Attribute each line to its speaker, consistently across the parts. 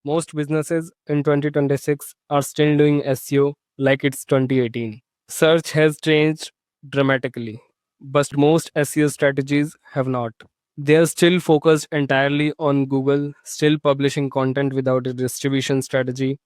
Speaker 1: Most businesses in 2026 are still doing SEO like it's 2018. Search has changed dramatically, but most SEO strategies have not. They are still focused entirely on Google, still publishing content without a distribution strategy,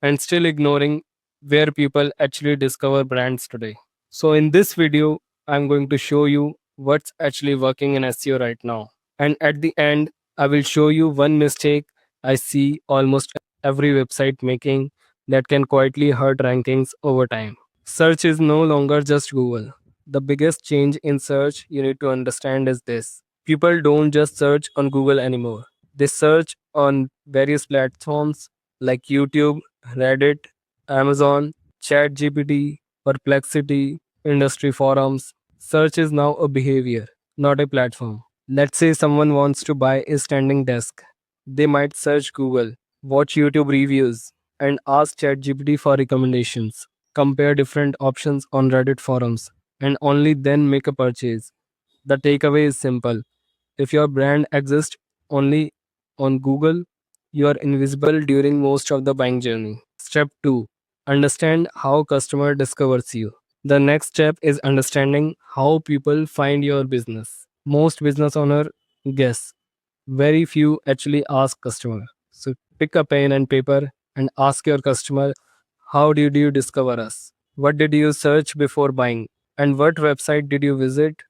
Speaker 1: and still ignoring where people actually discover brands today. So, in this video, I'm going to show you what's actually working in SEO right now. And at the end, I will show you one mistake I see almost every website making that can quietly hurt rankings over time. Search is no longer just Google. The biggest change in search you need to understand is this: people don't just search on Google anymore, they search on various platforms like YouTube, Reddit, Amazon, ChatGPT, Perplexity, industry forums. Search is now a behavior, not a platform. Let's say someone wants to buy a standing desk. They might search Google, watch YouTube reviews, and ask ChatGPT for recommendations. Compare different options on Reddit forums, and only then make a purchase. The takeaway is simple: if your brand exists only on Google, you are invisible during most of the buying journey. Step 2: understand how customer discovers you. The next step is understanding how people find your business. Most business owner guess. Very few actually ask customer. So pick a pen and paper and ask your customer, how did you discover us? What did you search before buying? And what website did you visit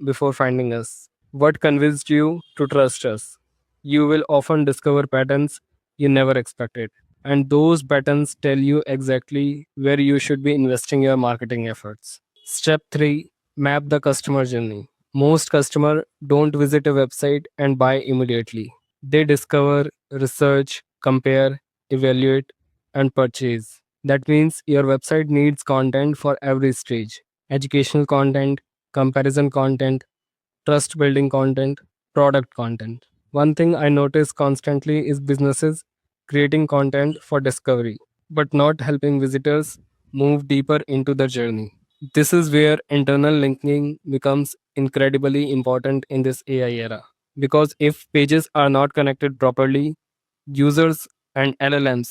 Speaker 1: before finding us? What convinced you to trust us? You will often discover patterns you never expected. And those patterns tell you exactly where you should be investing your marketing efforts. Step 3: map the customer journey. Most customers don't visit a website and buy immediately. They discover, research, compare, evaluate, and purchase. That means your website needs content for every stage: educational content, comparison content, trust building content, product content. One thing I notice constantly is businesses creating content for discovery, but not helping visitors move deeper into the journey. This is where internal linking becomes incredibly important in this AI era. Because if pages are not connected properly, users and LLMs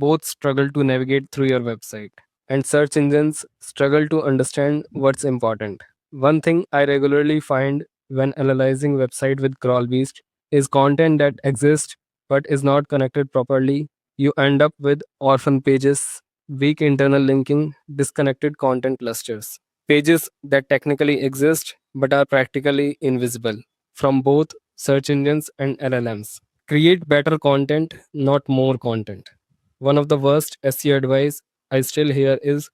Speaker 1: both struggle to navigate through your website, and search engines struggle to understand what's important. One thing I regularly find when analyzing website with Crawlbeast is content that exists but is not connected properly. You end up with orphan pages, weak internal linking, disconnected content clusters, pages that technically exist but are practically invisible from both search engines and LLMs. Create better content, not more content. One of the worst SEO advice I still hear is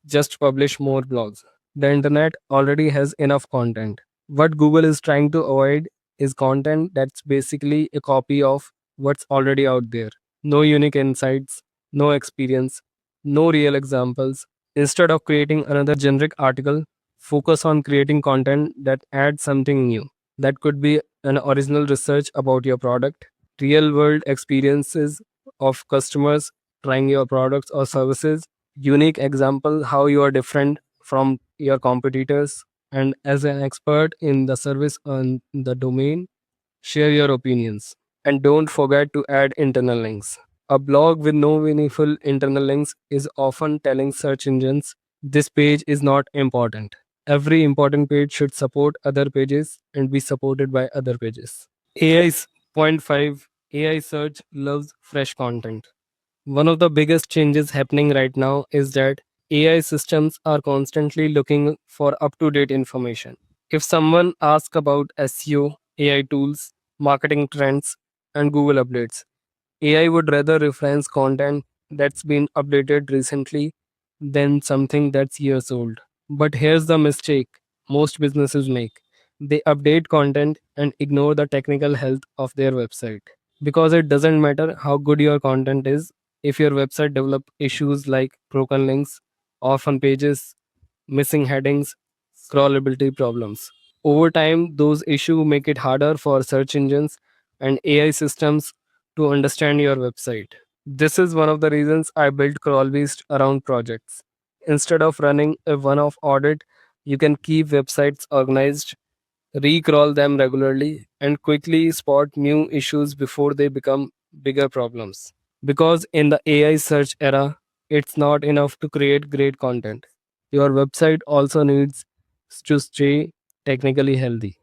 Speaker 1: just publish more blogs. The internet already has enough content. What Google is trying to avoid is content that's basically a copy of what's already out there. No unique insights, no experience, no real examples. Instead of creating another generic article, focus on creating content that adds something new. That could be an original research about your product, real world experiences of customers trying your products or services, unique example how you are different from your competitors, and as an expert in the service on the domain, share your opinions. And don't forget to add internal links. A blog with no meaningful internal links is often telling search engines this page is not important. Every important page should support other pages and be supported by other pages. AI's point 5: AI search loves fresh content. One of the biggest changes happening right now is that AI systems are constantly looking for up to date information. If someone asks about SEO, AI tools, marketing trends, and Google updates, AI would rather reference content that's been updated recently than something that's years old. But here's the mistake most businesses make: they update content and ignore the technical health of their website. Because it doesn't matter how good your content is, if your website develops issues like broken links, orphan pages, missing headings, scrollability problems. Over time, those issues make it harder for search engines and AI systems to understand your website. This is one of the reasons I built Crawlbeast around projects. Instead of running a one off audit, you can keep websites organized, recrawl them regularly, and quickly spot new issues before they become bigger problems. Because in the AI search era, it's not enough to create great content. Your website also needs to stay technically healthy.